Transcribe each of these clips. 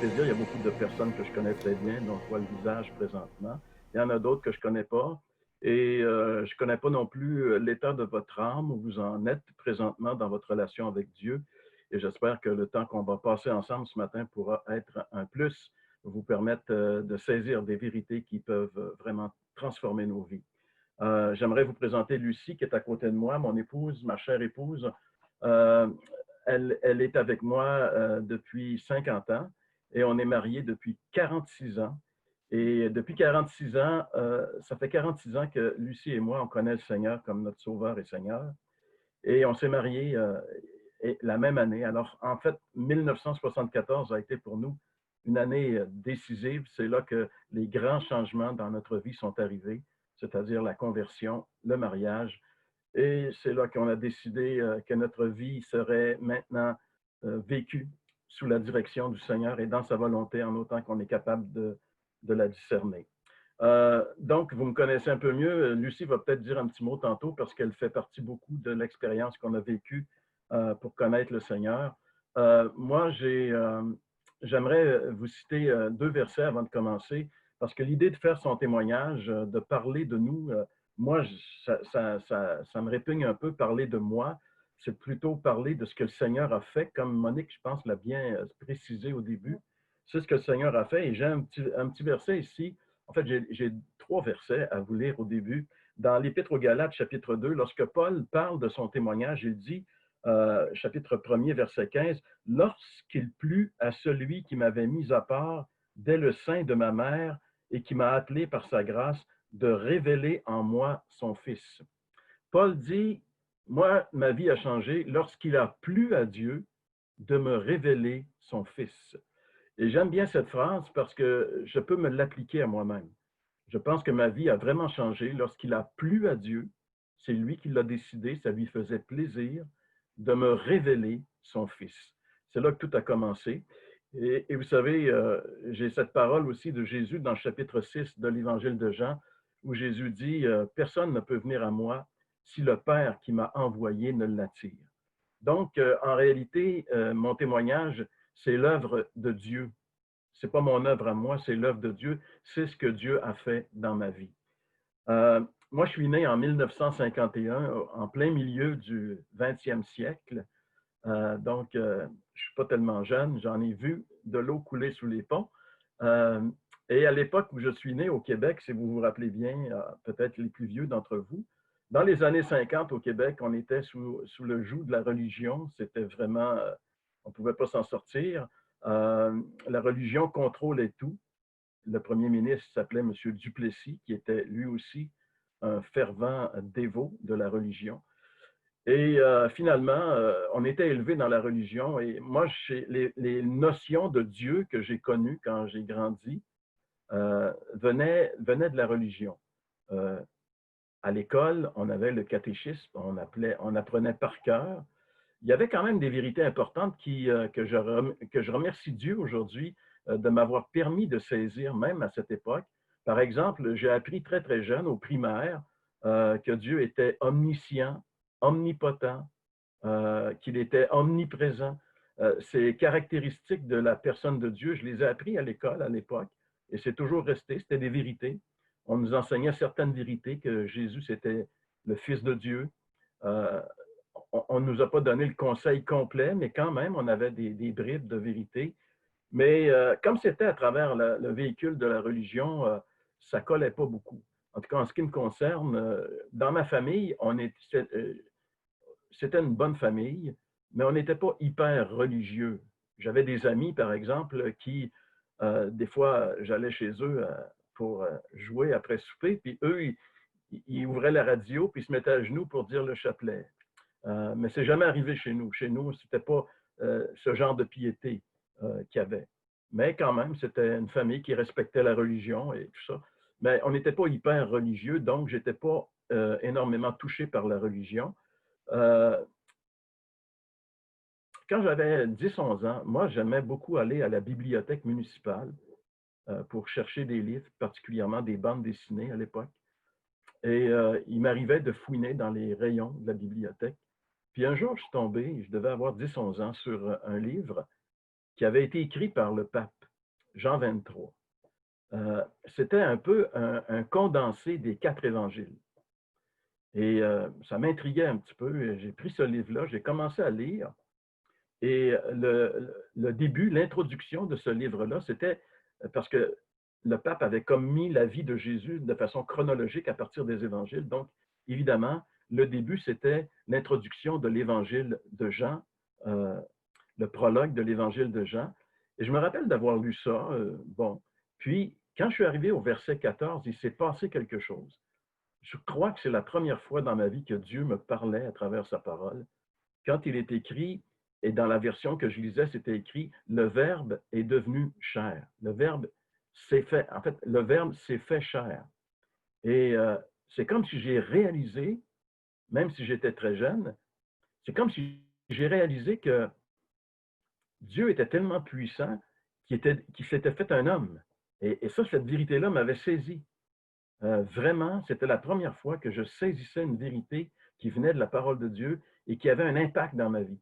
plaisir. Il y a beaucoup de personnes que je connais très bien, dont je vois le visage présentement. Il y en a d'autres que je ne connais pas. Et je ne connais pas non plus l'état de votre âme, où vous en êtes présentement dans votre relation avec Dieu. Et j'espère que le temps qu'on va passer ensemble ce matin pourra être un plus, vous permettre de saisir des vérités qui peuvent vraiment transformer nos vies. J'aimerais vous présenter Lucie, qui est à côté de moi, mon épouse, ma chère épouse. Euh, elle est avec moi depuis 50 ans et on est mariés depuis 46 ans. Et depuis 46 ans, ça fait 46 ans que Lucie et moi, on connaît le Seigneur comme notre Sauveur et Seigneur. Et on s'est mariés la même année. Alors, en fait, 1974 a été pour nous une année décisive. C'est là que les grands changements dans notre vie sont arrivés, c'est-à-dire la conversion, le mariage. Et c'est là qu'on a décidé que notre vie serait maintenant vécue sous la direction du Seigneur et dans sa volonté, en autant qu'on est capable de la discerner. Donc, vous me connaissez un peu mieux. Lucie va peut-être dire un petit mot tantôt parce qu'elle fait partie beaucoup de l'expérience qu'on a vécue pour connaître le Seigneur. Moi, j'aimerais vous citer deux versets avant de commencer parce que l'idée de faire son témoignage, de parler de nous, moi, ça me répugne un peu parler de moi. C'est plutôt parler de ce que le Seigneur a fait, comme Monique, je pense, l'a bien précisé au début. C'est ce que le Seigneur a fait. Et j'ai un petit verset ici. En fait, j'ai trois versets à vous lire au début. Dans l'Épître aux Galates, chapitre 2, lorsque Paul parle de son témoignage, il dit, chapitre 1er, verset 15, « Lorsqu'il plut à celui qui m'avait mis à part dès le sein de ma mère et qui m'a appelé par sa grâce, de révéler en moi son Fils. » Paul dit, « Moi, ma vie a changé lorsqu'il a plu à Dieu de me révéler son Fils. » Et j'aime bien cette phrase parce que je peux me l'appliquer à moi-même. Je pense que ma vie a vraiment changé lorsqu'il a plu à Dieu. C'est lui qui l'a décidé, ça lui faisait plaisir de me révéler son Fils. C'est là que tout a commencé. Et vous savez, j'ai cette parole aussi de Jésus dans le chapitre 6 de l'Évangile de Jean, où Jésus dit, « Personne ne peut venir à moi si le Père qui m'a envoyé ne l'attire. » Donc, en réalité, mon témoignage, c'est l'œuvre de Dieu. Ce n'est pas mon œuvre à moi, c'est l'œuvre de Dieu. C'est ce que Dieu a fait dans ma vie. Moi, je suis né en 1951, en plein milieu du 20e siècle. Donc, je ne suis pas tellement jeune. J'en ai vu de l'eau couler sous les ponts. Et à l'époque où je suis né au Québec, si vous vous rappelez bien, peut-être les plus vieux d'entre vous, dans les années 50 au Québec, on était sous le joug de la religion. C'était vraiment, on ne pouvait pas s'en sortir. La religion contrôlait tout. Le premier ministre s'appelait M. Duplessis, qui était lui aussi un fervent dévot de la religion. Et finalement, on était élevé dans la religion et moi, les notions de Dieu que j'ai connues quand j'ai grandi venaient de la religion. À l'école, on avait le catéchisme, on apprenait par cœur. Il y avait quand même des vérités importantes que je remercie Dieu aujourd'hui de m'avoir permis de saisir, même à cette époque. Par exemple, j'ai appris très, très jeune, au primaire, que Dieu était omniscient, omnipotent, qu'il était omniprésent. Ces caractéristiques de la personne de Dieu, je les ai appris à l'école à l'époque, et c'est toujours resté, c'était des vérités. On nous enseignait certaines vérités, que Jésus, c'était le Fils de Dieu. On ne nous a pas donné le conseil complet, mais quand même, on avait des bribes de vérité. Mais comme c'était à travers le véhicule de la religion, ça ne collait pas beaucoup. En tout cas, en ce qui me concerne, dans ma famille, c'était une bonne famille, mais on n'était pas hyper religieux. J'avais des amis, par exemple, qui, des fois, j'allais chez eux pour jouer après souper, puis eux, ils ouvraient la radio, puis ils se mettaient à genoux pour dire le chapelet. Mais c'est jamais arrivé chez nous. Chez nous, c'était pas ce genre de piété qu'il y avait. Mais quand même, c'était une famille qui respectait la religion et tout ça. Mais on n'était pas hyper religieux, donc je n'étais pas énormément touché par la religion. Euh, Quand j'avais 10-11 ans, moi, j'aimais beaucoup aller à la bibliothèque municipale pour chercher des livres, particulièrement des bandes dessinées à l'époque. Et il m'arrivait de fouiner dans les rayons de la bibliothèque. Puis un jour, je suis tombé, je devais avoir 10-11 ans, sur un livre qui avait été écrit par le pape. Jean 23. C'était un peu un condensé des 4 évangiles. Et ça m'intriguait un petit peu. J'ai pris ce livre-là, j'ai commencé à lire. Et le début, l'introduction de ce livre-là, c'était parce que le pape avait comme mis la vie de Jésus de façon chronologique à partir des évangiles. Donc, évidemment, le début, c'était l'introduction de l'évangile de Jean, euh, le prologue de l'évangile de Jean. Et je me rappelle d'avoir lu ça. Bon, puis quand je suis arrivé au verset 14, il s'est passé quelque chose. Je crois que c'est la première fois dans ma vie que Dieu me parlait à travers sa parole. Quand il est écrit, et dans la version que je lisais, c'était écrit, le Verbe est devenu chair. Le Verbe s'est fait, en fait, le Verbe s'est fait chair. Et c'est comme si j'ai réalisé, même si j'étais très jeune, c'est comme si j'ai réalisé que Dieu était tellement puissant qu'il s'était fait un homme. Et ça, cette vérité-là m'avait saisi. Vraiment, c'était la première fois que je saisissais une vérité qui venait de la parole de Dieu et qui avait un impact dans ma vie.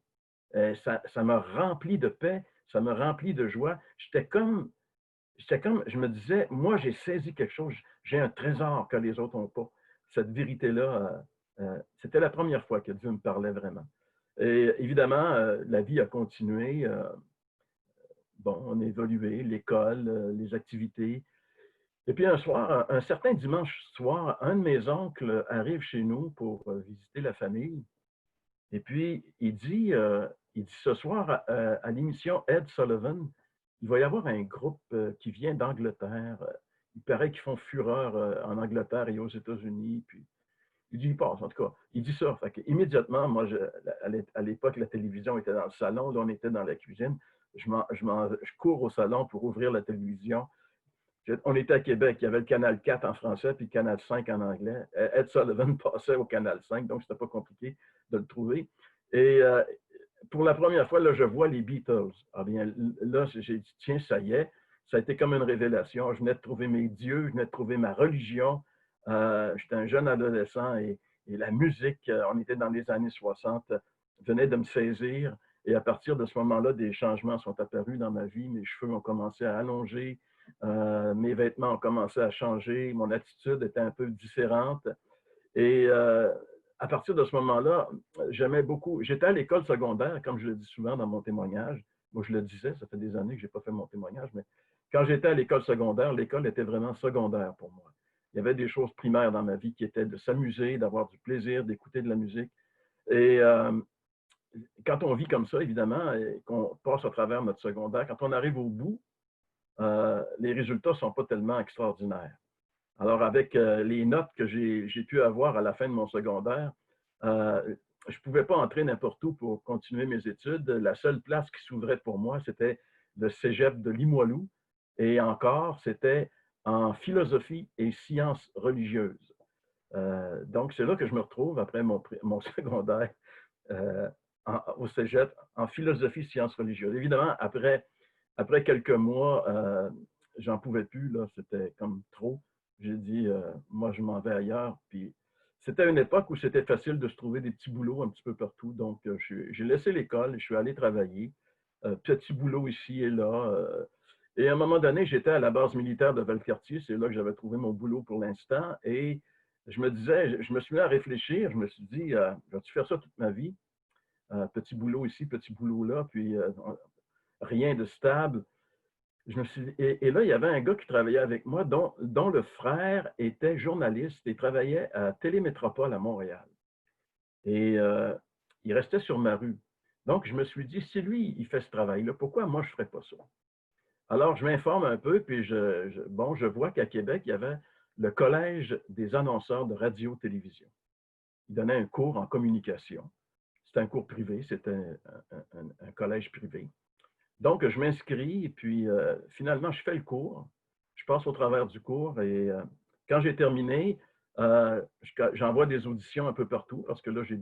Ça m'a rempli de paix, ça m'a rempli de joie. Je me disais, moi, j'ai saisi quelque chose, j'ai un trésor que les autres n'ont pas. Cette vérité-là, c'était la première fois que Dieu me parlait vraiment. Et évidemment, la vie a continué. Bon, on a évolué, l'école, les activités. Et puis un soir, un certain dimanche soir, un de mes oncles arrive chez nous pour visiter la famille. Et puis, il dit ce soir à l'émission Ed Sullivan, il va y avoir un groupe qui vient d'Angleterre. Il paraît qu'ils font fureur en Angleterre et aux États-Unis. Puis, il dit, il passe, en tout cas. Il dit ça. Fait que, immédiatement, moi, à l'époque, la télévision était dans le salon. Là, on était dans la cuisine. Je cours au salon pour ouvrir la télévision. On était à Québec, il y avait le canal 4 en français puis le canal 5 en anglais. Ed Sullivan passait au canal 5, donc c'était pas compliqué de le trouver. Et pour la première fois, là, je vois les Beatles. Ah bien, là, j'ai dit, tiens, ça y est, ça a été comme une révélation. Je venais de trouver mes dieux, je venais de trouver ma religion. J'étais un jeune adolescent et la musique, on était dans les années 60, venait de me saisir. Et à partir de ce moment-là, des changements sont apparus dans ma vie. Mes cheveux ont commencé à allonger. Mes vêtements ont commencé à changer, mon attitude était un peu différente. Et à partir de ce moment-là, j'aimais beaucoup. J'étais à l'école secondaire, comme je le dis souvent dans mon témoignage. Moi, je le disais, ça fait des années que je n'ai pas fait mon témoignage, mais quand j'étais à l'école secondaire, l'école était vraiment secondaire pour moi. Il y avait des choses primaires dans ma vie qui étaient de s'amuser, d'avoir du plaisir, d'écouter de la musique. Et quand on vit comme ça, évidemment, et qu'on passe à travers notre secondaire, quand on arrive au bout, les résultats ne sont pas tellement extraordinaires. Alors, avec les notes que j'ai pu avoir à la fin de mon secondaire, je ne pouvais pas entrer n'importe où pour continuer mes études. La seule place qui s'ouvrait pour moi, c'était le cégep de Limoilou. Et encore, c'était en philosophie et sciences religieuses. Donc, c'est là que je me retrouve après mon secondaire au cégep en philosophie et sciences religieuses. Évidemment, après quelques mois, j'en pouvais plus, là, c'était comme trop. J'ai dit, moi, je m'en vais ailleurs. Puis, c'était une époque où c'était facile de se trouver des petits boulots un petit peu partout. Donc, j'ai laissé l'école, je suis allé travailler. Petit boulot ici et là. Et à un moment donné, j'étais à la base militaire de Valcartier. C'est là que j'avais trouvé mon boulot pour l'instant. Et je me disais, je me suis mis à réfléchir. Je me suis dit, vais-tu faire ça toute ma vie? Petit boulot ici, petit boulot là, puis rien de stable. Et là, il y avait un gars qui travaillait avec moi, dont le frère était journaliste et travaillait à Télémétropole à Montréal. Et il restait sur ma rue. Donc, je me suis dit, si lui, il fait ce travail-là, pourquoi moi, je ne ferais pas ça? Alors, je m'informe un peu, puis je vois qu'à Québec, il y avait le Collège des annonceurs de radio-télévision. Il donnait un cours en communication. C'était un cours privé, c'était un collège privé. Donc, je m'inscris et puis finalement, je fais le cours. Je passe au travers du cours et quand j'ai terminé, j'envoie des auditions un peu partout parce que là, je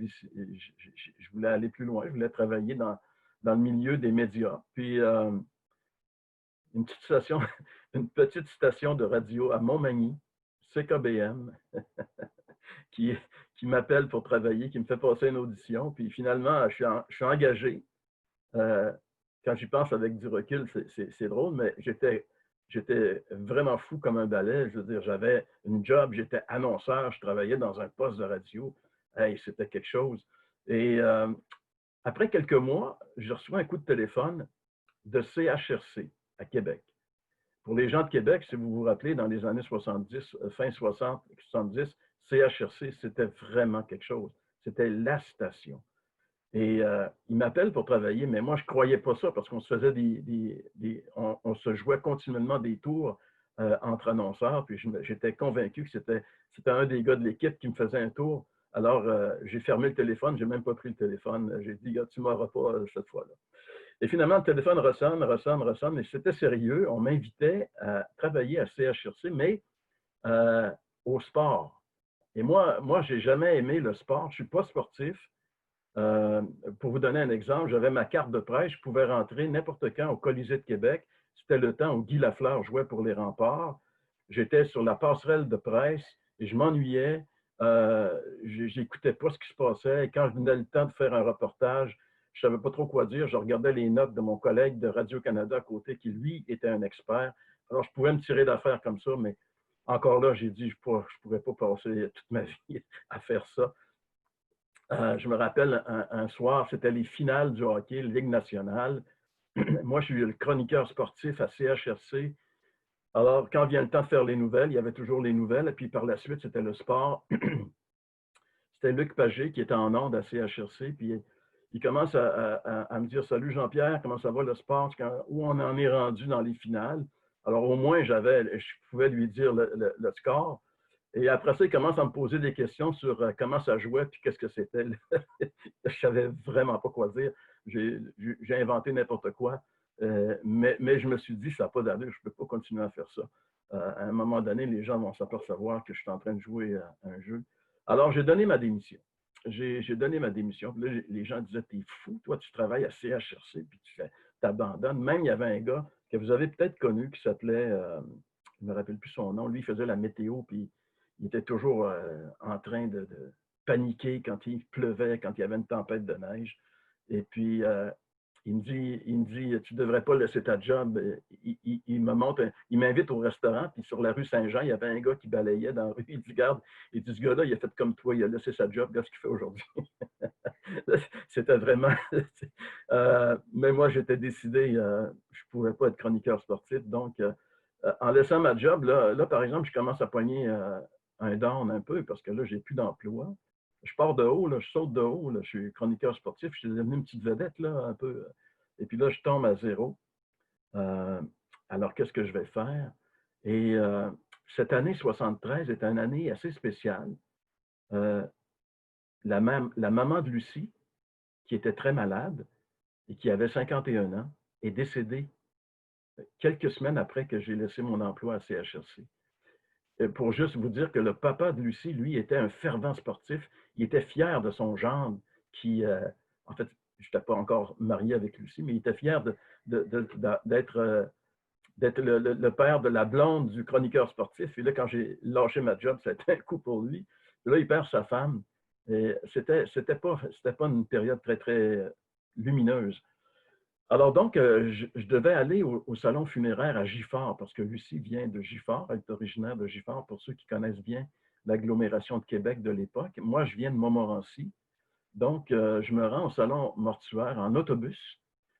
voulais aller plus loin. Je voulais travailler dans le milieu des médias. Puis, une petite station, une petite station de radio à Montmagny, CKBM, qui, qui m'appelle pour travailler, qui me fait passer une audition. Puis finalement, je suis engagé. Quand j'y pense avec du recul, c'est drôle, mais j'étais j'étais vraiment fou comme un balai. Je veux dire, j'avais une job, j'étais annonceur, je travaillais dans un poste de radio. Hey, c'était quelque chose. Et après quelques mois, je reçois un coup de téléphone de CHRC à Québec. Pour les gens de Québec, si vous vous rappelez, dans les années 70, fin 60, 70, CHRC, c'était vraiment quelque chose. C'était la station. Et il m'appelle pour travailler, mais moi, je ne croyais pas ça parce qu'on se faisait on se jouait continuellement des tours entre annonceurs. Puis j'étais convaincu que c'était un des gars de l'équipe qui me faisait un tour. Alors, j'ai fermé le téléphone, je n'ai même pas pris le téléphone. J'ai dit, gars, tu ne m'auras pas cette fois-là. Et finalement, le téléphone ressonne, ressonne, ressonne, et c'était sérieux. On m'invitait à travailler à CHRC, mais euh, au sport. Et moi je n'ai jamais aimé le sport. Je ne suis pas sportif. Euh, pour vous donner un exemple, j'avais ma carte de presse, je pouvais rentrer n'importe quand au Colisée de Québec. C'était le temps où Guy Lafleur jouait pour les Remparts. J'étais sur la passerelle de presse et je m'ennuyais. J'écoutais pas ce qui se passait. Et quand je venais le temps de faire un reportage, je savais pas trop quoi dire. Je regardais les notes de mon collègue de Radio-Canada à côté qui, lui, était un expert. Alors, je pouvais me tirer d'affaire comme ça, mais encore là, j'ai dit, je ne pourrais pas passer toute ma vie à faire ça. Je me rappelle un soir, c'était les finales du hockey, Ligue nationale. Moi, je suis le chroniqueur sportif à CHRC. Alors, quand vient le temps de faire les nouvelles, il y avait toujours les nouvelles. Et puis par la suite, c'était le sport. C'était Luc Pagé qui était en ondes à CHRC. Puis il commence à me dire, salut Jean-Pierre, comment ça va le sport? Où on en est rendu dans les finales? Alors au moins, je pouvais lui dire le score. Et après ça, il commence à me poser des questions sur comment ça jouait puis qu'est-ce que c'était. Je savais vraiment pas quoi dire. J'ai inventé n'importe quoi. Mais je me suis dit, ça n'a pas d'allure, je ne peux pas continuer à faire ça. À un moment donné, les gens vont s'apercevoir que je suis en train de jouer à un jeu. Alors, j'ai donné ma démission. J'ai donné ma démission. Puis là, les gens disaient, t'es fou, toi, tu travailles à CHRC, puis tu t'abandonnes. Même, il y avait un gars que vous avez peut-être connu qui s'appelait, je ne me rappelle plus son nom, lui, il faisait la météo, puis il était toujours en train de paniquer quand il pleuvait, quand il y avait une tempête de neige. Et puis, il me dit, tu ne devrais pas laisser ta job. Il me montre, il m'invite au restaurant, puis sur la rue Saint-Jean, il y avait un gars qui balayait dans la rue. Il dit, regarde, il dit, ce gars-là, il a fait comme toi, il a laissé sa job, regarde ce qu'il fait aujourd'hui. C'était vraiment. Mais moi, j'étais décidé, je ne pouvais pas être chroniqueur sportif. Donc, en laissant ma job, là, par exemple, je commence à poigner un down un peu parce que là, je n'ai plus d'emploi. Je pars de haut, là, je saute de haut, là, je suis chroniqueur sportif, je suis devenu une petite vedette, là, un peu. Et puis là, je tombe à zéro. Euh, alors, qu'est-ce que je vais faire? Et cette année 73 est une année assez spéciale. Euh, la maman de Lucie, qui était très malade et qui avait 51 ans, est décédée quelques semaines après que j'ai laissé mon emploi à CHRC. Pour juste vous dire que le papa de Lucie, lui, était un fervent sportif. Il était fier de son gendre qui, en fait, je n'étais pas encore marié avec Lucie, mais il était fier d'être le père de la blonde du chroniqueur sportif. Et là, quand j'ai lâché ma job, ça a été un coup pour lui. Et là, il perd sa femme. Et c'était pas une période très, très lumineuse. Alors donc, je devais aller au salon funéraire à Gifford, parce que Lucie vient de Gifford, elle est originaire de Gifford, pour ceux qui connaissent bien l'agglomération de Québec de l'époque. Moi, je viens de Montmorency. Donc, je me rends au salon mortuaire en autobus.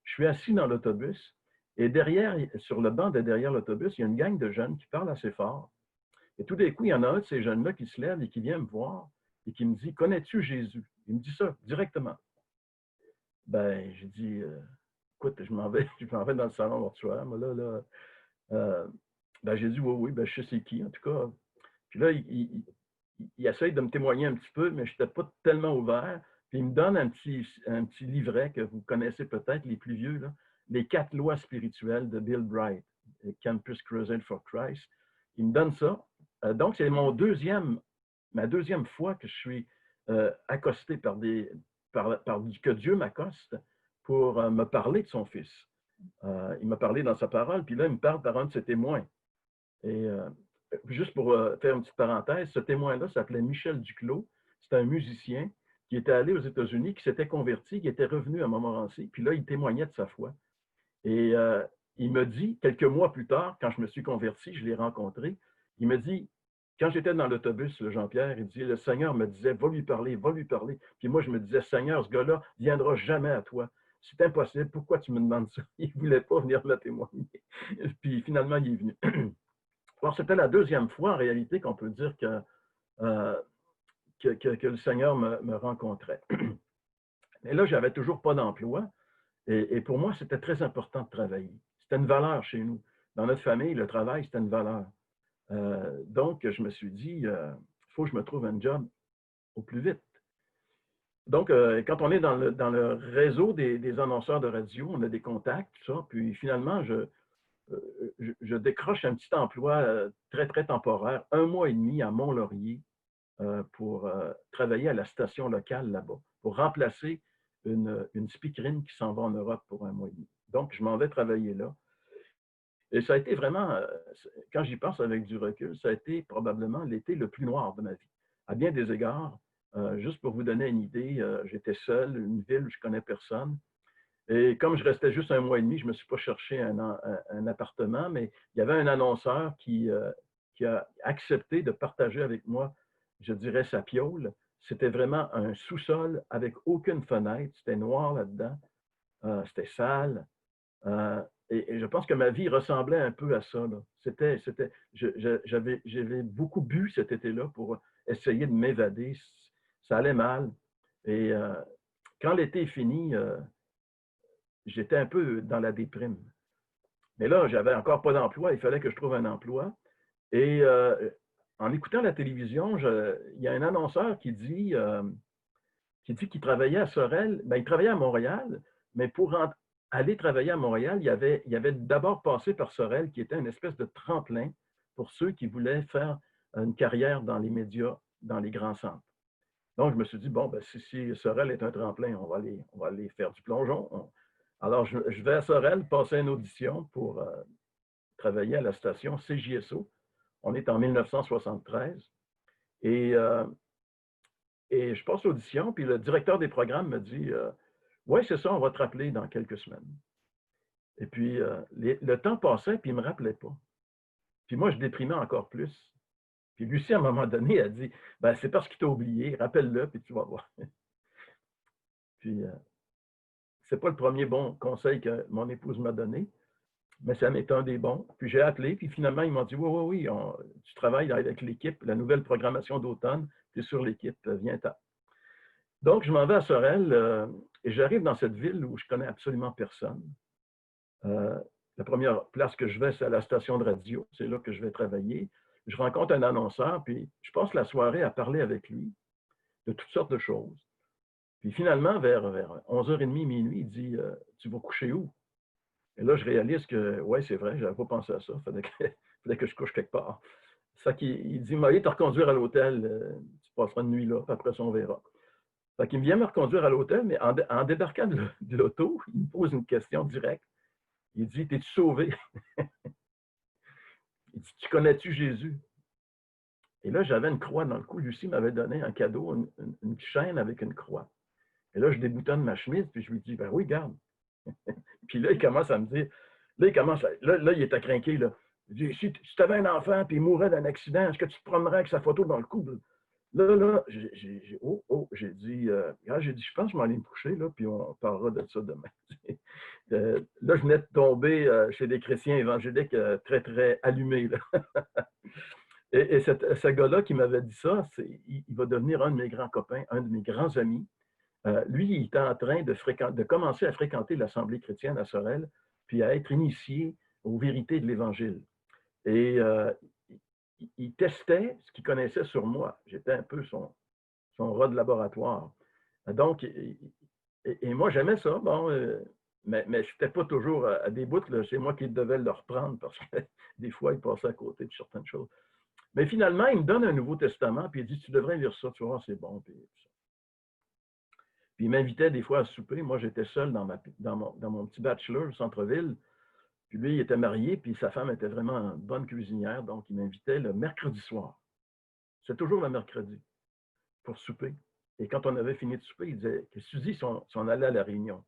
Je suis assis dans l'autobus et derrière, sur le banc de derrière l'autobus, il y a une gang de jeunes qui parlent assez fort. Et tout d'un coup, il y en a un de ces jeunes-là qui se lève et qui vient me voir et qui me dit, connais-tu Jésus? Il me dit ça directement. Ben, j'ai dit, écoute, je m'en vais dans le salon mortuaire, mais ben, j'ai dit, oui, oui, ben, je sais c'est qui, en tout cas. Puis là, il essaye de me témoigner un petit peu, mais je n'étais pas tellement ouvert. Puis il me donne un petit livret que vous connaissez peut-être, les plus vieux, là, Les 4 lois spirituelles de Bill Bright, Campus Crusade for Christ. Il me donne ça. Donc, c'est ma deuxième fois que je suis accosté que Dieu m'accoste pour me parler de son fils. Il m'a parlé dans sa parole, puis là, il me parle par un de ses témoins. Et juste pour faire une petite parenthèse, ce témoin-là s'appelait Michel Duclos. C'est un musicien qui était allé aux États-Unis, qui s'était converti, qui était revenu à Montmorency, puis là, il témoignait de sa foi. Et il me dit, quelques mois plus tard, quand je me suis converti, je l'ai rencontré, il me dit, quand j'étais dans l'autobus, le Jean-Pierre, il dit, le Seigneur me disait, va lui parler, va lui parler. Puis moi, je me disais, Seigneur, ce gars-là ne viendra jamais à toi. C'est impossible, pourquoi tu me demandes ça? Il ne voulait pas venir là témoigner. Puis finalement, il est venu. Alors, c'était la deuxième fois, en réalité, qu'on peut dire euh, que le Seigneur me rencontrait. Et là, je n'avais toujours pas d'emploi. Et pour moi, c'était très important de travailler. C'était une valeur chez nous. Dans notre famille, le travail, c'était une valeur. Donc, je me suis dit, il faut que je me trouve un job au plus vite. Donc, quand on est dans le réseau des annonceurs de radio, on a des contacts, tout ça. Puis finalement, je décroche un petit emploi très, très temporaire, 1 mois et demi à Mont-Laurier pour travailler à la station locale là-bas, pour remplacer une speakerine qui s'en va en Europe pour 1 mois et demi. Donc, je m'en vais travailler là. Et ça a été vraiment, quand j'y pense avec du recul, ça a été probablement l'été le plus noir de ma vie. À bien des égards, juste pour vous donner une idée, j'étais seul, une ville où je ne connais personne. Et comme je restais juste 1 mois et demi, je ne me suis pas cherché un appartement, mais il y avait un annonceur qui a accepté de partager avec moi, je dirais, sa piole. C'était vraiment un sous-sol avec aucune fenêtre. C'était noir là-dedans. C'était sale. Et je pense que ma vie ressemblait un peu à ça. J'avais beaucoup bu cet été-là pour essayer de m'évader. Ça allait mal. Et quand l'été est fini, j'étais un peu dans la déprime. Mais là, j'avais encore pas d'emploi. Il fallait que je trouve un emploi. Et en écoutant la télévision, il y a un annonceur qui travaillait à Sorel. Ben, il travaillait à Montréal, mais pour aller travailler à Montréal, il avait d'abord passé par Sorel, qui était une espèce de tremplin pour ceux qui voulaient faire une carrière dans les médias, dans les grands centres. Donc, je me suis dit, bon, ben, si Sorel est un tremplin, on va aller faire du plongeon. Alors, je vais à Sorel passer une audition pour travailler à la station CJSO. On est en 1973. Et je passe l'audition, puis le directeur des programmes me dit oui, c'est ça, on va te rappeler dans quelques semaines. Et puis, le temps passait, puis il ne me rappelait pas. Puis moi, je déprimais encore plus. Puis Lucie, à un moment donné, elle dit ben, c'est parce qu'il t'a oublié, rappelle-le, puis tu vas voir. Puis, c'est pas le premier bon conseil que mon épouse m'a donné, mais ça m'est un des bons. Puis j'ai appelé, puis finalement, ils m'ont dit oui, tu travailles avec l'équipe, la nouvelle programmation d'automne, tu es sur l'équipe, viens-t'en. Donc, je m'en vais à Sorel et j'arrive dans cette ville où je connais absolument personne. La première place que je vais, c'est à la station de radio. C'est là que je vais travailler. Je rencontre un annonceur, puis je passe la soirée à parler avec lui de toutes sortes de choses. Puis finalement, vers 11h30, minuit, il dit tu vas coucher où? Et là, je réalise que, oui, c'est vrai, je n'avais pas pensé à ça. Il fallait que je couche quelque part. Ça il dit allez te reconduire à l'hôtel, tu passeras une nuit là, puis après ça, on verra. Fait qu'il vient me reconduire à l'hôtel, mais en débarquant de l'auto, il me pose une question directe. Il dit t'es-tu sauvé? Il dit tu connais-tu Jésus? Et là, j'avais une croix dans le cou. Lucie m'avait donné un cadeau, une chaîne avec une croix. Et là, je déboutonne ma chemise, puis je lui dis ben oui, garde. Puis là, il commence à me dire là, il est à craquer. Là. Il dit si tu avais un enfant, puis il mourrait d'un accident, est-ce que tu te promènerais avec sa photo dans le cou? Là, j'ai dit, je pense que je m'en aller me coucher, là, puis on parlera de ça demain. Là, je venais de tomber chez des chrétiens évangéliques très, très allumés. Là. Et ce gars-là qui m'avait dit ça, il va devenir un de mes grands copains, un de mes grands amis. Lui, il était en train de commencer à fréquenter l'Assemblée chrétienne à Sorel, puis à être initié aux vérités de l'Évangile. Et il testait ce qu'il connaissait sur moi. J'étais un peu son rat de laboratoire. Donc, et moi, j'aimais ça, bon, mais je n'étais pas toujours à des bouts, c'est moi qui devais le reprendre parce que des fois, il passait à côté de certaines choses. Mais finalement, il me donne un Nouveau Testament, puis il dit, tu devrais lire ça, tu vois, c'est bon. Puis il m'invitait des fois à souper. Moi, j'étais seul dans mon petit bachelor au centre-ville. Puis lui, il était marié, puis sa femme était vraiment une bonne cuisinière, donc il m'invitait le mercredi soir. C'est toujours le mercredi pour souper. Et quand on avait fini de souper, il disait qu'est-ce que tu dis si on allait à la réunion?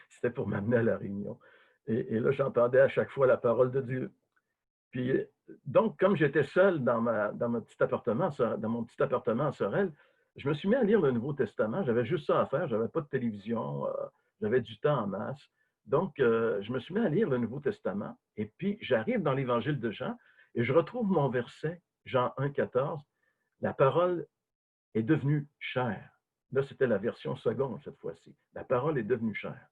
C'était pour m'amener à la réunion. Et là, j'entendais à chaque fois la parole de Dieu. Puis, donc, comme j'étais seul dans mon petit appartement, dans mon petit appartement à Sorel, je me suis mis à lire le Nouveau Testament. J'avais juste ça à faire. J'avais pas de télévision. J'avais du temps en masse. Donc, je me suis mis à lire le Nouveau Testament. Et puis, j'arrive dans l'Évangile de Jean et je retrouve mon verset, Jean 1,14. La parole est devenue chair. Là, c'était la version seconde cette fois-ci. La parole est devenue chair.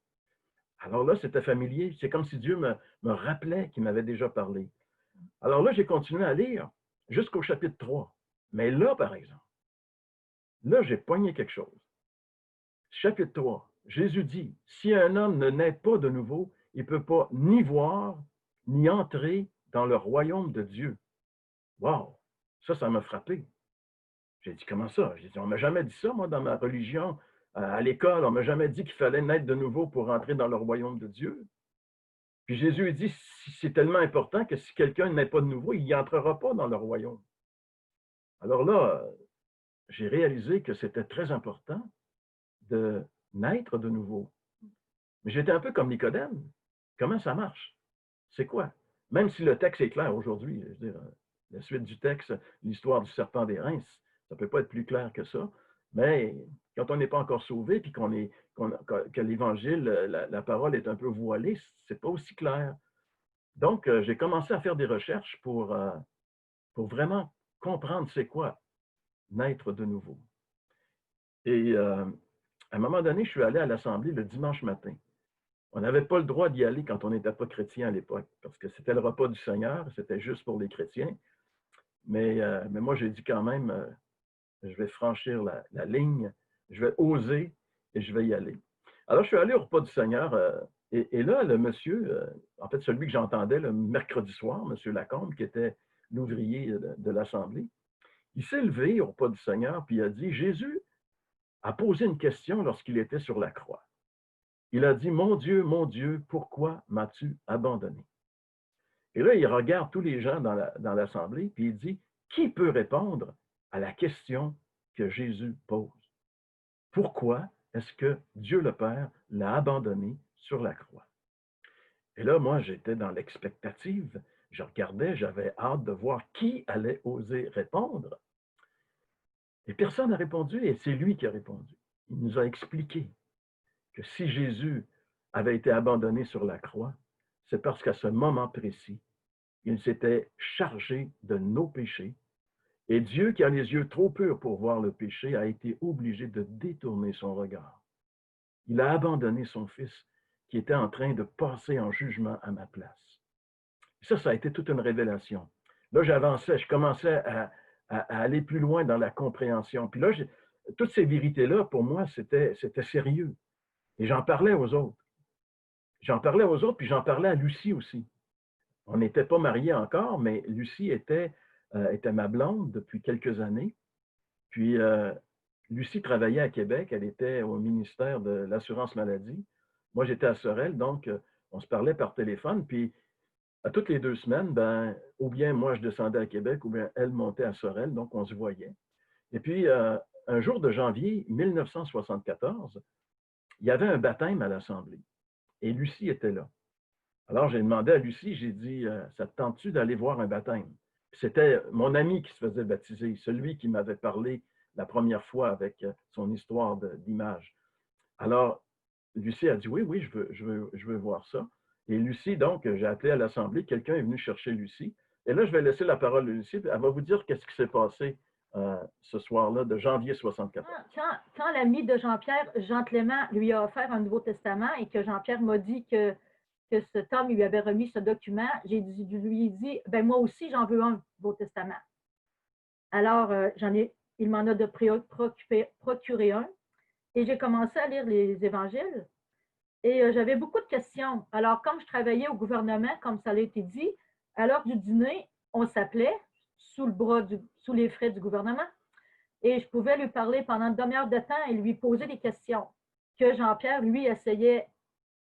Alors là, c'était familier. C'est comme si Dieu me rappelait qu'il m'avait déjà parlé. Alors là, j'ai continué à lire jusqu'au chapitre 3. Mais là, par exemple, là, j'ai poigné quelque chose. Chapitre 3, Jésus dit, si un homme ne naît pas de nouveau, il ne peut pas ni voir, ni entrer dans le royaume de Dieu. Wow! Ça m'a frappé. J'ai dit, comment ça? J'ai dit, on ne m'a jamais dit ça, moi, dans ma religion. À l'école, on ne m'a jamais dit qu'il fallait naître de nouveau pour entrer dans le royaume de Dieu. Puis Jésus dit, c'est tellement important que si quelqu'un n'est pas de nouveau, il n'y entrera pas dans le royaume. Alors là, j'ai réalisé que c'était très important de naître de nouveau. Mais j'étais un peu comme Nicodème. Comment ça marche? C'est quoi? Même si le texte est clair aujourd'hui, je veux dire, la suite du texte, l'histoire du serpent des reins, ça ne peut pas être plus clair que ça. Mais quand on n'est pas encore sauvé, puis que l'Évangile, la parole est un peu voilée, c'est pas aussi clair. Donc, j'ai commencé à faire des recherches pour vraiment comprendre c'est quoi naître de nouveau. Et à un moment donné, je suis allé à l'Assemblée le dimanche matin. On n'avait pas le droit d'y aller quand on n'était pas chrétien à l'époque, parce que c'était le repas du Seigneur, c'était juste pour les chrétiens. Mais moi, j'ai dit quand même, je vais franchir la ligne, je vais oser et je vais y aller. Alors, je suis allé au repas du Seigneur et là, le monsieur, en fait, celui que j'entendais le mercredi soir, M. Lacombe, qui était l'ouvrier de l'Assemblée, il s'est levé au repas du Seigneur puis il a dit, Jésus a posé une question lorsqu'il était sur la croix. Il a dit, mon Dieu, pourquoi m'as-tu abandonné? Et là, il regarde tous les gens dans l'Assemblée, puis il dit, qui peut répondre à la question que Jésus pose? Pourquoi est-ce que Dieu le Père l'a abandonné sur la croix? Et là, moi, j'étais dans l'expectative. Je regardais, j'avais hâte de voir qui allait oser répondre. Et personne n'a répondu, et c'est lui qui a répondu. Il nous a expliqué que si Jésus avait été abandonné sur la croix, c'est parce qu'à ce moment précis, il s'était chargé de nos péchés. Et Dieu, qui a les yeux trop purs pour voir le péché, a été obligé de détourner son regard. Il a abandonné son fils qui était en train de passer en jugement à ma place. Ça a été toute une révélation. Là, j'avançais, je commençais à aller plus loin dans la compréhension. Puis là, toutes ces vérités-là, pour moi, c'était sérieux. Et j'en parlais aux autres. J'en parlais aux autres, puis j'en parlais à Lucie aussi. On n'était pas mariés encore, mais Lucie était ma blonde depuis quelques années. Puis, Lucie travaillait à Québec, elle était au ministère de l'Assurance maladie. Moi, j'étais à Sorel, donc on se parlait par téléphone. Puis, à toutes les 2 semaines, ben, ou bien moi, je descendais à Québec, ou bien elle montait à Sorel, donc on se voyait. Et puis, un jour de janvier 1974, il y avait un baptême à l'Assemblée. Et Lucie était là. Alors, j'ai demandé à Lucie, j'ai dit, ça te tente-tu d'aller voir un baptême? C'était mon ami qui se faisait baptiser, celui qui m'avait parlé la première fois avec son histoire d'image. Alors, Lucie a dit, oui, je veux voir ça. Et Lucie, donc, j'ai appelé à l'Assemblée, quelqu'un est venu chercher Lucie. Et là, je vais laisser la parole à Lucie, elle va vous dire qu'est-ce qui s'est passé ce soir-là de janvier 74. Quand l'ami de Jean-Pierre, Jean Clément, lui a offert un Nouveau Testament et que Jean-Pierre m'a dit que cet homme lui avait remis ce document, je lui ai dit, ben moi aussi, j'en veux un Nouveau Testament. Alors, il m'en a procuré un et j'ai commencé à lire les évangiles et j'avais beaucoup de questions. Alors, comme je travaillais au gouvernement, comme ça a été dit, à l'heure du dîner, on s'appelait sous les frais du gouvernement et je pouvais lui parler pendant une demi-heure de temps et lui poser des questions que Jean-Pierre, lui, essayait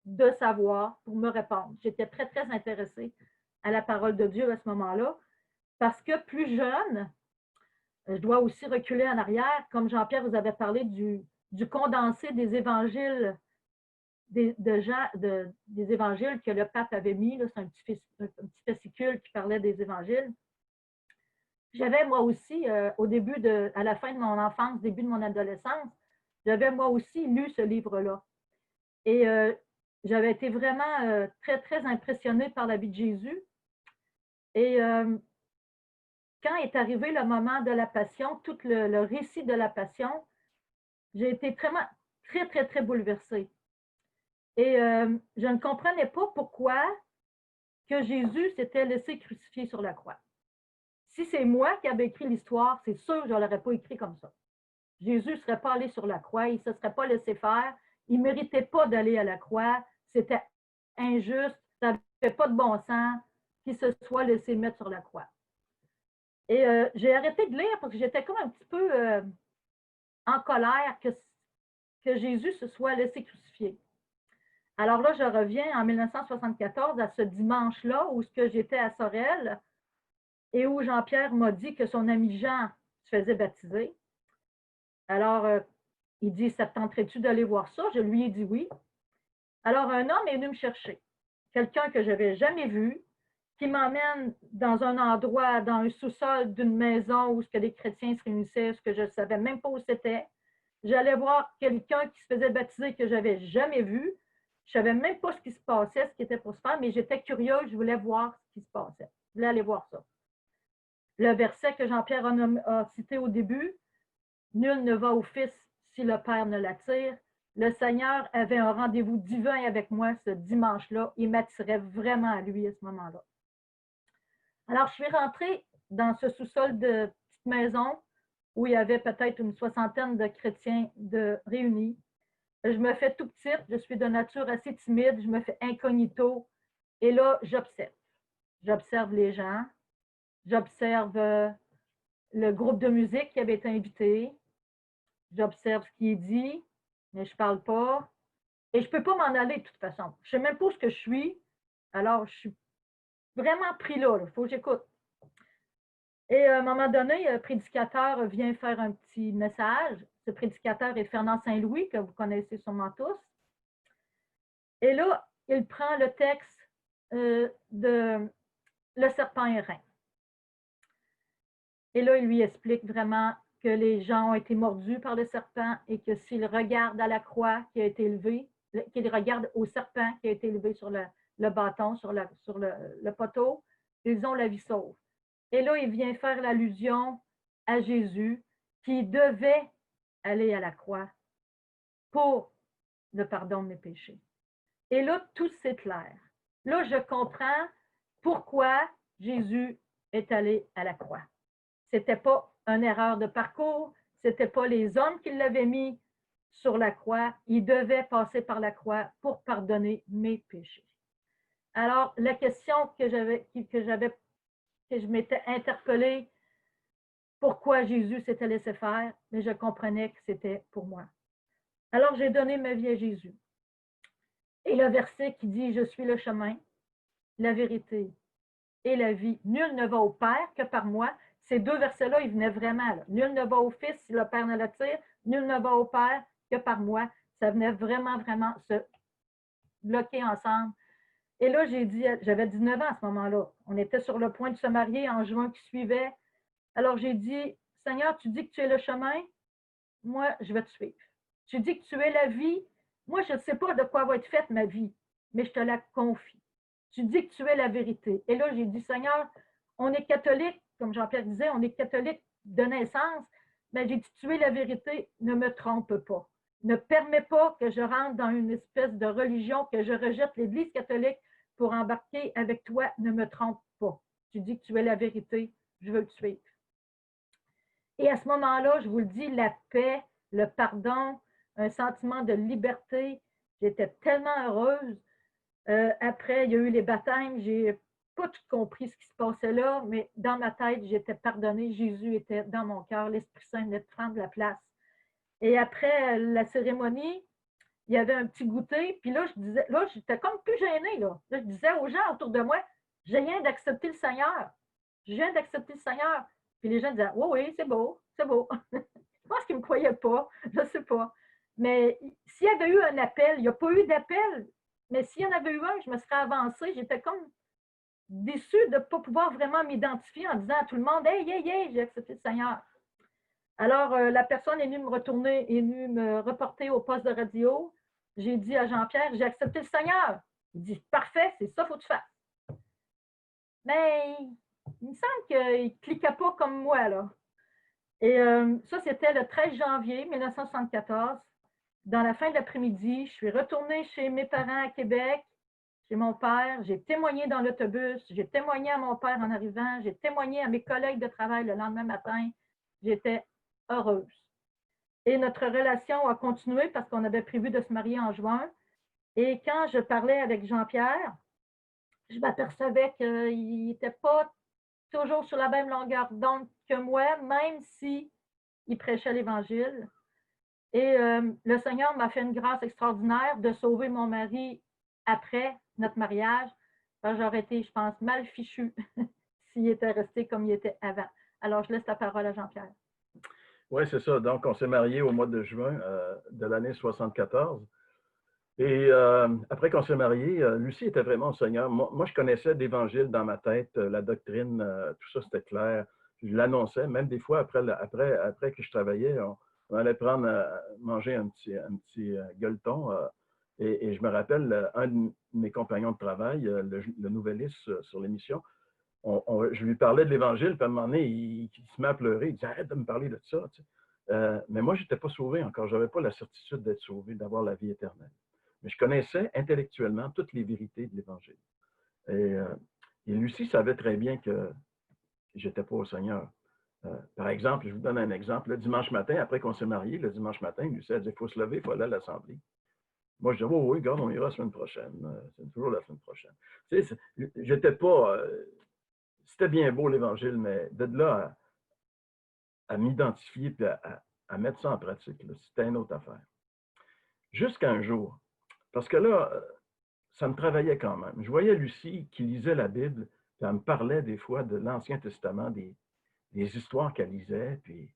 de savoir pour me répondre. J'étais très, très intéressée à la parole de Dieu à ce moment-là parce que plus jeune, je dois aussi reculer en arrière, comme Jean-Pierre vous avait parlé du condensé des évangiles des évangiles que le pape avait mis. C'est un petit fascicule qui parlait des évangiles. J'avais moi aussi, à la fin de mon enfance, début de mon adolescence, j'avais moi aussi lu ce livre-là. Et j'avais été vraiment très, très impressionnée par la vie de Jésus. Et quand est arrivé le moment de la Passion, tout le récit de la Passion, j'ai été vraiment très, très, très bouleversée. Et je ne comprenais pas pourquoi que Jésus s'était laissé crucifier sur la croix. Si c'est moi qui avais écrit l'histoire, c'est sûr que je ne l'aurais pas écrit comme ça. Jésus ne serait pas allé sur la croix, il ne se serait pas laissé faire, il ne méritait pas d'aller à la croix, c'était injuste, ça n'avait pas de bon sens qu'il se soit laissé mettre sur la croix. Et j'ai arrêté de lire parce que j'étais comme un petit peu en colère que Jésus se soit laissé crucifier. Alors là, je reviens en 1974 à ce dimanche-là où j'étais à Sorel et où Jean-Pierre m'a dit que son ami Jean se faisait baptiser. Alors, il dit, ça te tenterait-tu d'aller voir ça? Je lui ai dit oui. Alors, un homme est venu me chercher, quelqu'un que je n'avais jamais vu, qui m'emmène dans un endroit, dans un sous-sol d'une maison où les chrétiens se réunissaient, ce que je ne savais même pas où c'était. J'allais voir quelqu'un qui se faisait baptiser que je n'avais jamais vu. Je ne savais même pas ce qui se passait, ce qui était pour se faire, mais j'étais curieuse, je voulais voir ce qui se passait. Je voulais aller voir ça. Le verset que Jean-Pierre a cité au début, « Nul ne va au Fils si le Père ne l'attire ». Le Seigneur avait un rendez-vous divin avec moi ce dimanche-là. Il m'attirait vraiment à lui à ce moment-là. Alors, je suis rentrée dans ce sous-sol de petite maison où il y avait peut-être une soixantaine de chrétiens réunis. Je me fais tout petite, je suis de nature assez timide, je me fais incognito. Et là, j'observe. J'observe les gens, j'observe le groupe de musique qui avait été invité, j'observe ce qui est dit, mais je ne parle pas. Et je ne peux pas m'en aller de toute façon. Je ne sais même pas où je suis, alors je suis vraiment pris là. Il faut que j'écoute. Et à un moment donné, le prédicateur vient faire un petit message. Ce prédicateur est Fernand Saint-Louis, que vous connaissez sûrement tous. Et là, il prend le texte de Le serpent airain. Et là, il lui explique vraiment que les gens ont été mordus par le serpent et que s'ils regardent à la croix qui a été élevée, qu'ils regardent au serpent qui a été élevé sur le bâton, sur le poteau, ils ont la vie sauve. Et là, il vient faire l'allusion à Jésus qui devait aller à la croix pour le pardon de mes péchés. Et là, tout s'éclaire. Là, je comprends pourquoi Jésus est allé à la croix. Ce n'était pas une erreur de parcours, ce n'était pas les hommes qui l'avaient mis sur la croix. Il devait passer par la croix pour pardonner mes péchés. Alors, la question que je m'étais interpellée, pourquoi Jésus s'était laissé faire, mais je comprenais que c'était pour moi. Alors, j'ai donné ma vie à Jésus. Et le verset qui dit « Je suis le chemin, la vérité et la vie. Nul ne va au Père que par moi. » Ces deux versets-là, ils venaient vraiment. Là. Nul ne va au Fils si le Père ne l'attire. Nul ne va au Père que par moi. Ça venait vraiment, vraiment se bloquer ensemble. Et là, j'ai dit, j'avais 19 ans à ce moment-là. On était sur le point de se marier en juin qui suivait. Alors, j'ai dit, Seigneur, tu dis que tu es le chemin, moi, je vais te suivre. Tu dis que tu es la vie, moi, je ne sais pas de quoi va être faite ma vie, mais je te la confie. Tu dis que tu es la vérité. Et là, j'ai dit, Seigneur, on est catholique, comme Jean-Pierre disait, on est catholique de naissance, mais j'ai dit, tu es la vérité, ne me trompe pas. Ne permets pas que je rentre dans une espèce de religion, que je rejette l'Église catholique pour embarquer avec toi, ne me trompe pas. Tu dis que tu es la vérité, je veux te suivre. Et à ce moment-là, je vous le dis, la paix, le pardon, un sentiment de liberté, j'étais tellement heureuse. Après, il y a eu les baptêmes, j'ai pas tout compris ce qui se passait là, mais dans ma tête, j'étais pardonnée, Jésus était dans mon cœur, l'Esprit Saint venait de prendre la place. Et après la cérémonie, il y avait un petit goûter, puis là, j'étais comme plus gênée, là. Là, je disais aux gens autour de moi, je viens d'accepter le Seigneur. Je viens d'accepter le Seigneur. Puis les gens disaient, oui, oui, c'est beau, c'est beau. Je pense qu'ils ne me croyaient pas, je ne sais pas. Mais s'il y avait eu un appel, il n'y a pas eu d'appel, mais s'il y en avait eu un, je me serais avancée. J'étais comme déçue de ne pas pouvoir vraiment m'identifier en disant à tout le monde, hey, hey, hey, j'ai accepté le Seigneur. Alors, la personne est venue me reporter au poste de radio. J'ai dit à Jean-Pierre, j'ai accepté le Seigneur. Il dit, parfait, c'est ça, il faut que tu fasses. Mais il me semble qu'il ne cliquait pas comme moi, là. Et ça, c'était le 13 janvier 1974. Dans la fin de l'après-midi, je suis retournée chez mes parents à Québec, chez mon père. J'ai témoigné dans l'autobus. J'ai témoigné à mon père en arrivant. J'ai témoigné à mes collègues de travail le lendemain matin. J'étais heureuse. Et notre relation a continué parce qu'on avait prévu de se marier en juin. Et quand je parlais avec Jean-Pierre, je m'apercevais qu'il n'était pas toujours sur la même longueur d'onde que moi, même si il prêchait l'Évangile. Et le Seigneur m'a fait une grâce extraordinaire de sauver mon mari après notre mariage. J'aurais été, je pense, mal fichu s'il était resté comme il était avant. Alors, je laisse la parole à Jean-Pierre. Oui, c'est ça. Donc, on s'est mariés au mois de juin de l'année 74. Et après qu'on s'est mariés, Lucie était vraiment au Seigneur. Moi, je connaissais l'Évangile dans ma tête, la doctrine, tout ça, c'était clair. Je l'annonçais, même des fois, après que je travaillais, on allait manger un petit gueuleton. Et je me rappelle, un de mes compagnons de travail, le nouvelliste sur l'émission, je lui parlais de l'Évangile, puis à un moment donné, il se met à pleurer. Il dit, arrête de me parler de ça. Tu sais. Mais moi, je n'étais pas sauvé encore. Je n'avais pas la certitude d'être sauvé, d'avoir la vie éternelle. Mais je connaissais intellectuellement toutes les vérités de l'Évangile. Et Lucie savait très bien que je n'étais pas au Seigneur. Par exemple, je vous donne un exemple. Le dimanche matin, après qu'on s'est mariés, le dimanche matin, Lucie a dit, il faut se lever, il faut aller à l'Assemblée. Moi, je dis, oh, oui, regarde, on ira la semaine prochaine. C'est toujours la semaine prochaine. Tu sais, j'étais pas... c'était bien beau l'Évangile, mais de là à m'identifier et à mettre ça en pratique, c'était une autre affaire. Jusqu'à un jour, parce que là, ça me travaillait quand même. Je voyais Lucie qui lisait la Bible, puis elle me parlait des fois de l'Ancien Testament, des histoires qu'elle lisait, puis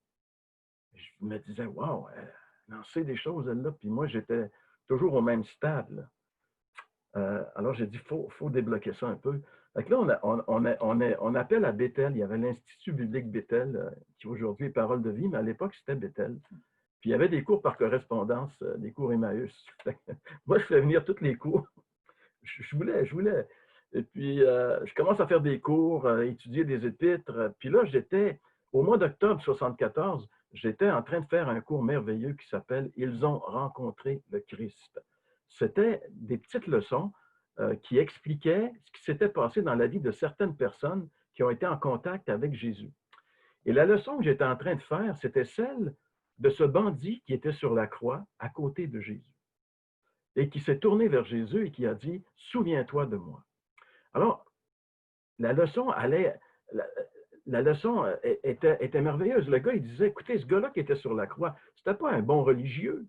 je me disais, wow, elle en sait des choses, elle-là, puis moi, j'étais toujours au même stade, là. Alors, j'ai dit, faut débloquer ça un peu. Fait que là, on appelle à Bethel. Il y avait l'Institut biblique Bethel, qui aujourd'hui est Parole de vie, mais à l'époque, c'était Bethel. Puis il y avait des cours par correspondance, des cours Emmaüs. Moi, je fais venir tous les cours. Je voulais. Et puis, je commence à faire des cours, étudier des épîtres. Puis là, au mois d'octobre 1974, j'étais en train de faire un cours merveilleux qui s'appelle « Ils ont rencontré le Christ ». C'était des petites leçons qui expliquaient ce qui s'était passé dans la vie de certaines personnes qui ont été en contact avec Jésus. Et la leçon que j'étais en train de faire, c'était celle de ce bandit qui était sur la croix à côté de Jésus et qui s'est tourné vers Jésus et qui a dit « Souviens-toi de moi ». Alors, la leçon était merveilleuse. Le gars, il disait, écoutez, ce gars-là qui était sur la croix, c'était pas un bon religieux.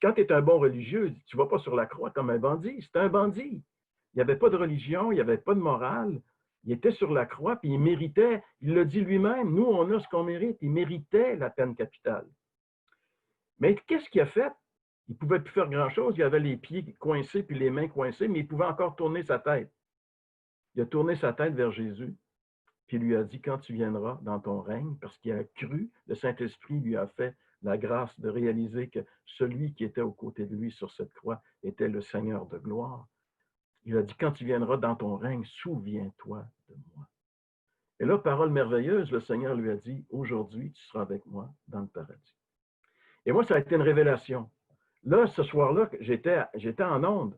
Quand tu es un bon religieux, tu ne vas pas sur la croix comme un bandit. C'était un bandit. Il n'y avait pas de religion, il n'y avait pas de morale. Il était sur la croix, puis il méritait, il le dit lui-même, nous, on a ce qu'on mérite. Il méritait la peine capitale. Mais qu'est-ce qu'il a fait? Il ne pouvait plus faire grand-chose. Il avait les pieds coincés, puis les mains coincées, mais il pouvait encore tourner sa tête. Il a tourné sa tête vers Jésus, puis il lui a dit, quand tu viendras dans ton règne, parce qu'il a cru, le Saint-Esprit lui a fait la grâce de réaliser que celui qui était aux côtés de lui sur cette croix était le Seigneur de gloire. Il a dit, quand tu viendras dans ton règne, souviens-toi de moi. Et là, parole merveilleuse, le Seigneur lui a dit, aujourd'hui, tu seras avec moi dans le paradis. Et moi, ça a été une révélation. Là, ce soir-là, j'étais en onde.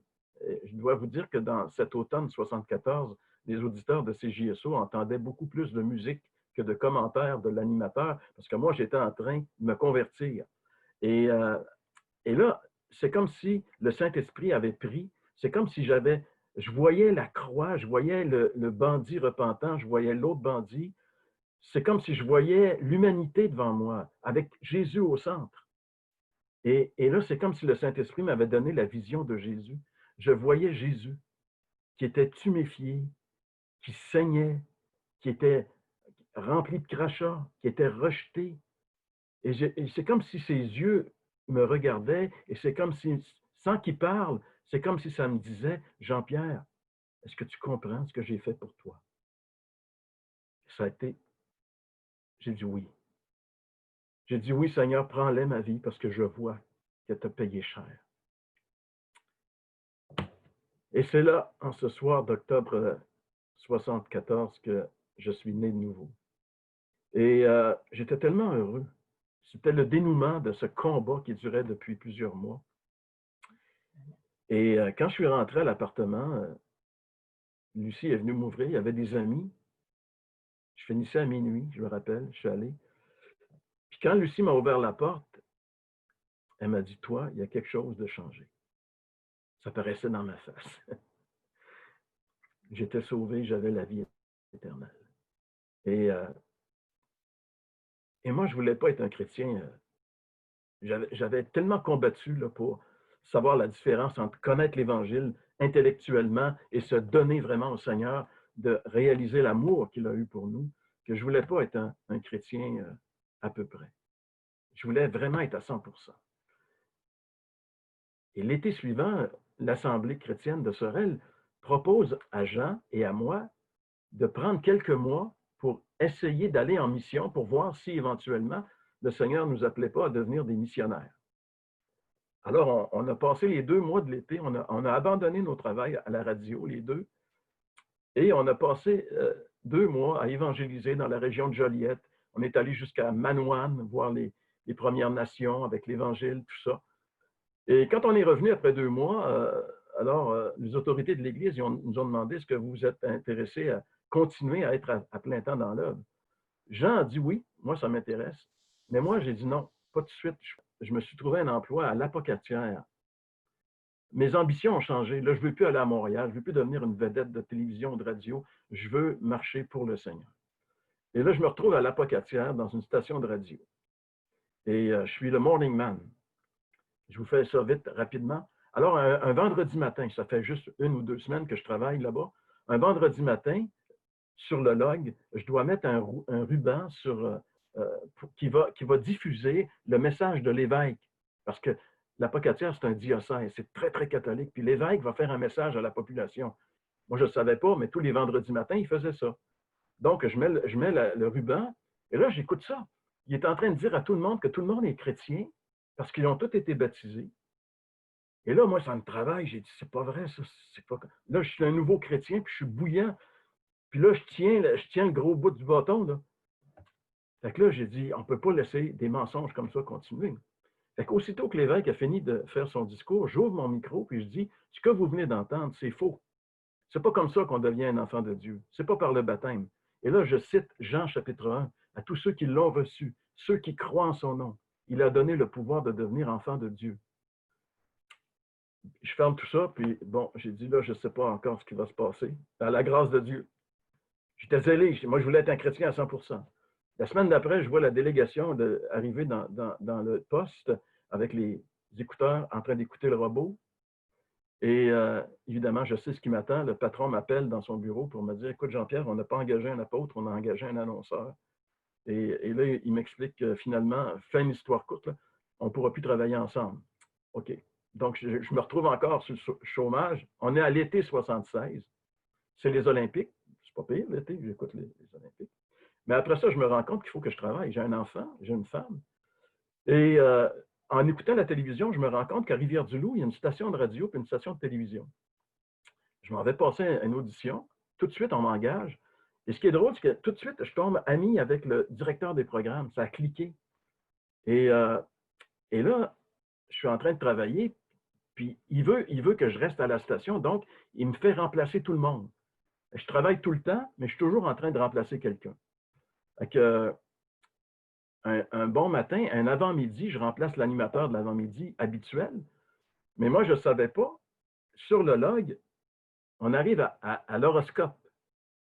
Je dois vous dire que dans cet automne 74, les auditeurs de CJSO entendaient beaucoup plus de musique que de commentaires de l'animateur, parce que moi, j'étais en train de me convertir. Et là, c'est comme si le Saint-Esprit avait pris, c'est comme si je voyais la croix, je voyais le bandit repentant, je voyais l'autre bandit. C'est comme si je voyais l'humanité devant moi, avec Jésus au centre. Et là, c'est comme si le Saint-Esprit m'avait donné la vision de Jésus. Je voyais Jésus qui était tuméfié, qui saignait, qui était rempli de crachats, qui était rejeté. Et c'est comme si ses yeux me regardait et c'est comme si, sans qu'il parle, c'est comme si ça me disait, Jean-Pierre, est-ce que tu comprends ce que j'ai fait pour toi? Ça a été, j'ai dit oui. J'ai dit oui, Seigneur, prends-les ma vie parce que je vois que tu as payé cher. Et c'est là, en ce soir d'octobre 74, que je suis né de nouveau. Et j'étais tellement heureux. C'était le dénouement de ce combat qui durait depuis plusieurs mois. Et quand je suis rentré à l'appartement, Lucie est venue m'ouvrir, il y avait des amis. Je finissais à minuit, je me rappelle, je suis allé. Puis quand Lucie m'a ouvert la porte, elle m'a dit, toi, il y a quelque chose de changé. Ça paraissait dans ma face. J'étais sauvé, j'avais la vie éternelle. Et, euh, et moi, je ne voulais pas être un chrétien. J'avais tellement combattu là, pour savoir la différence entre connaître l'Évangile intellectuellement et se donner vraiment au Seigneur, de réaliser l'amour qu'il a eu pour nous, que je ne voulais pas être un chrétien à peu près. Je voulais vraiment être à 100%. Et l'été suivant, l'Assemblée chrétienne de Sorel propose à Jean et à moi de prendre quelques mois pour essayer d'aller en mission pour voir si éventuellement le Seigneur ne nous appelait pas à devenir des missionnaires. Alors, on a passé les 2 mois de l'été, on a abandonné nos travails à la radio, les deux, et on a passé 2 mois à évangéliser dans la région de Joliette. On est allé jusqu'à Manoine, voir les Premières Nations avec l'Évangile, tout ça. Et quand on est revenu après 2 mois, les autorités de l'Église nous ont demandé est-ce que vous êtes intéressés à continuer à être à plein temps dans l'œuvre. Jean a dit oui, moi ça m'intéresse. Mais moi, j'ai dit non, pas tout de suite. Je me suis trouvé un emploi à l'Apocatière. Mes ambitions ont changé. Là, je ne veux plus aller à Montréal, je ne veux plus devenir une vedette de télévision ou de radio. Je veux marcher pour le Seigneur. Et là, je me retrouve à l'Apocatière dans une station de radio. Et je suis le morning man. Je vous fais ça vite, rapidement. Alors, un vendredi matin, ça fait juste 1 ou 2 semaines que je travaille là-bas. Un vendredi matin, sur le log, je dois mettre un ruban qui va diffuser le message de l'évêque. Parce que l'Apocatière, c'est un diocèse, c'est très, très catholique. Puis l'évêque va faire un message à la population. Moi, je ne savais pas, mais tous les vendredis matins, il faisait ça. Donc, je mets le ruban, et là, j'écoute ça. Il est en train de dire à tout le monde que tout le monde est chrétien, parce qu'ils ont tous été baptisés. Et là, moi, ça me travaille. J'ai dit, c'est pas vrai, ça. Pas... Là, je suis un nouveau chrétien, puis je suis bouillant. Puis là, je tiens le gros bout du bâton. Là. Fait que là, j'ai dit, on ne peut pas laisser des mensonges comme ça continuer. Fait qu'aussitôt que l'évêque a fini de faire son discours, j'ouvre mon micro, puis je dis, ce que vous venez d'entendre, c'est faux. C'est pas comme ça qu'on devient un enfant de Dieu. C'est pas par le baptême. Et là, je cite Jean chapitre 1, à tous ceux qui l'ont reçu, ceux qui croient en son nom. Il a donné le pouvoir de devenir enfant de Dieu. Je ferme tout ça, puis bon, j'ai dit là, je ne sais pas encore ce qui va se passer. À la grâce de Dieu. J'étais zélé. Moi, je voulais être un chrétien à 100%. La semaine d'après, je vois la délégation arriver dans le poste avec les écouteurs en train d'écouter le robot. Et évidemment, je sais ce qui m'attend. Le patron m'appelle dans son bureau pour me dire, écoute, Jean-Pierre, on n'a pas engagé un apôtre, on a engagé un annonceur. Et là, il m'explique que finalement, fin une histoire courte, là, on ne pourra plus travailler ensemble. OK. Donc, je me retrouve encore sur le chômage. On est à l'été 76. C'est les Olympiques. C'est pas pire l'été, j'écoute les Olympiques. Mais après ça, je me rends compte qu'il faut que je travaille. J'ai un enfant, j'ai une femme. Et en écoutant la télévision, je me rends compte qu'à Rivière-du-Loup, il y a une station de radio et une station de télévision. Je m'en vais passer une audition. Tout de suite, on m'engage. Et ce qui est drôle, c'est que tout de suite, je tombe ami avec le directeur des programmes. Ça a cliqué. Et là, je suis en train de travailler, puis il veut que je reste à la station, donc il me fait remplacer tout le monde. Je travaille tout le temps, mais je suis toujours en train de remplacer quelqu'un. Un bon matin, un avant-midi, je remplace l'animateur de l'avant-midi habituel, mais moi, je ne savais pas. Sur le log, on arrive à l'horoscope.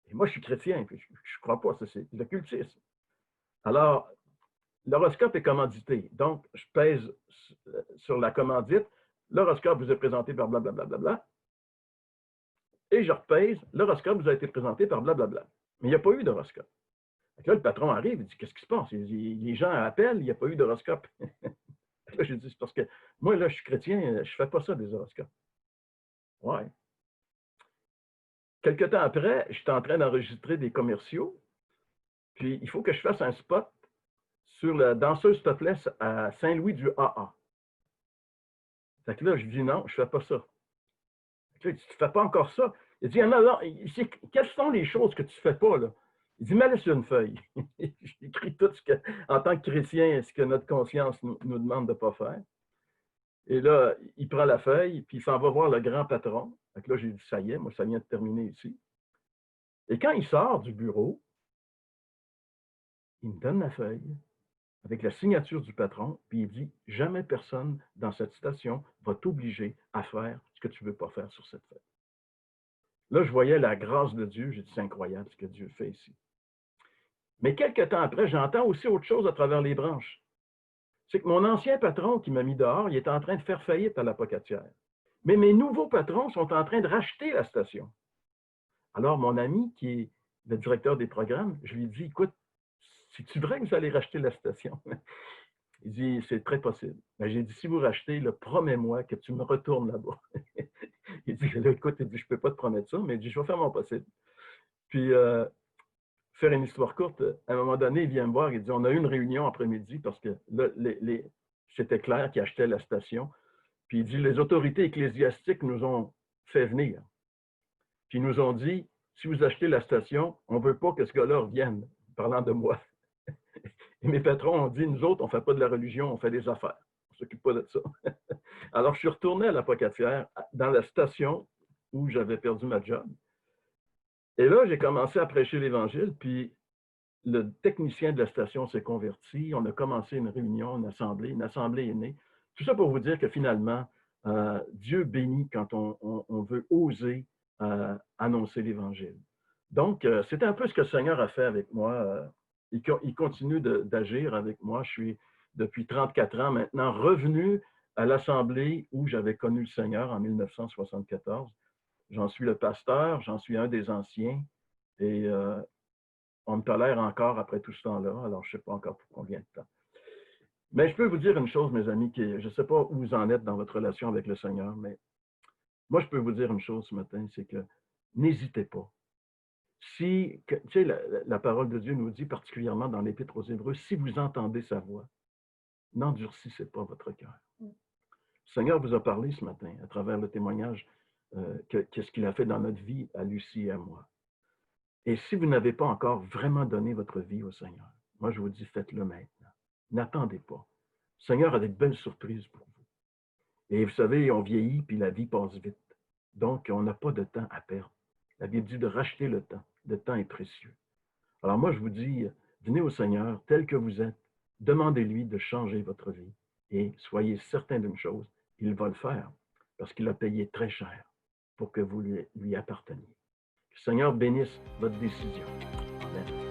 Et moi, je suis chrétien, puis je ne crois pas, c'est l'occultisme. Alors, l'horoscope est commandité. Donc, je pèse sur la commandite. L'horoscope vous est présenté par blablabla. Bla, bla, bla, et je repèse. L'horoscope vous a été présenté par blablabla. Mais il n'y a pas eu d'horoscope. Là, le patron arrive, il dit, qu'est-ce qui se passe? Les gens appellent, il n'y a pas eu d'horoscope. Là, j'ai dit, c'est parce que moi, là, je suis chrétien, je ne fais pas ça des horoscopes. Ouais. Quelque temps après, j'étais en train d'enregistrer des commerciaux, puis il faut que je fasse un spot sur la danseuse topless à Saint-Louis du AA. Fait que là, je dis non, je ne fais pas ça. Fait que là, tu ne fais pas encore ça. Il dit, non, non, quelles sont les choses que tu ne fais pas, là? Il dit, mets-le sur une feuille. J'écris tout ce que, en tant que chrétien, ce que notre conscience nous demande de ne pas faire. Et là, il prend la feuille, puis il s'en va voir le grand patron. Fait que là, j'ai dit, ça y est, moi, ça vient de terminer ici. Et quand il sort du bureau, il me donne la feuille avec la signature du patron, puis il dit, jamais personne dans cette station va t'obliger à faire ce que tu ne veux pas faire sur cette feuille. Là, je voyais la grâce de Dieu. J'ai dit, c'est incroyable ce que Dieu fait ici. Mais quelques temps après, j'entends aussi autre chose à travers les branches. C'est que mon ancien patron qui m'a mis dehors, il est en train de faire faillite à l'apocatière. Mais mes nouveaux patrons sont en train de racheter la station. Alors, mon ami, qui est le directeur des programmes, je lui dis, écoute, c'est-tu vrai que vous allez racheter la station? Il dit, c'est très possible. Ben, j'ai dit, si vous rachetez, promets-moi que tu me retournes là-bas. Il dit, écoute, il dit, je ne peux pas te promettre ça, mais il dit, je vais faire mon possible. Puis, faire une histoire courte, à un moment donné, il vient me voir, il dit, on a eu une réunion après-midi parce que là, c'était clair qu'il achetait la station. Puis il dit, les autorités ecclésiastiques nous ont fait venir. Puis ils nous ont dit, si vous achetez la station, on ne veut pas que ce gars-là revienne, parlant de moi. Et mes patrons ont dit, nous autres, on ne fait pas de la religion, on fait des affaires. On ne s'occupe pas de ça. Alors, je suis retourné à l'apocatière, dans la station où j'avais perdu ma job. Et là, j'ai commencé à prêcher l'Évangile, puis le technicien de la station s'est converti. On a commencé une réunion, une assemblée est née. Tout ça pour vous dire que finalement, Dieu bénit quand on veut oser annoncer l'Évangile. Donc, c'est un peu ce que le Seigneur a fait avec moi. Il continue d'agir avec moi. Je suis, depuis 34 ans maintenant, revenu à l'assemblée où j'avais connu le Seigneur en 1974. J'en suis le pasteur, j'en suis un des anciens. Et on me tolère encore après tout ce temps-là, alors je ne sais pas encore pour combien de temps. Mais je peux vous dire une chose, mes amis, je ne sais pas où vous en êtes dans votre relation avec le Seigneur, mais moi, je peux vous dire une chose ce matin, c'est que n'hésitez pas. Si, tu sais, la parole de Dieu nous dit, particulièrement dans l'Épître aux Hébreux, si vous entendez sa voix, n'endurcissez pas votre cœur. Le Seigneur vous a parlé ce matin à travers le témoignage qu'est-ce qu'il a fait dans notre vie à Lucie et à moi. Et si vous n'avez pas encore vraiment donné votre vie au Seigneur, moi je vous dis, faites-le maintenant. N'attendez pas. Le Seigneur a des belles surprises pour vous. Et vous savez, on vieillit, puis la vie passe vite. Donc, on n'a pas de temps à perdre. La Bible dit de racheter le temps. Le temps est précieux. Alors moi, je vous dis, venez au Seigneur tel que vous êtes. Demandez-lui de changer votre vie. Et soyez certain d'une chose, il va le faire, parce qu'il a payé très cher pour que vous lui apparteniez. Que le Seigneur bénisse votre décision. Amen.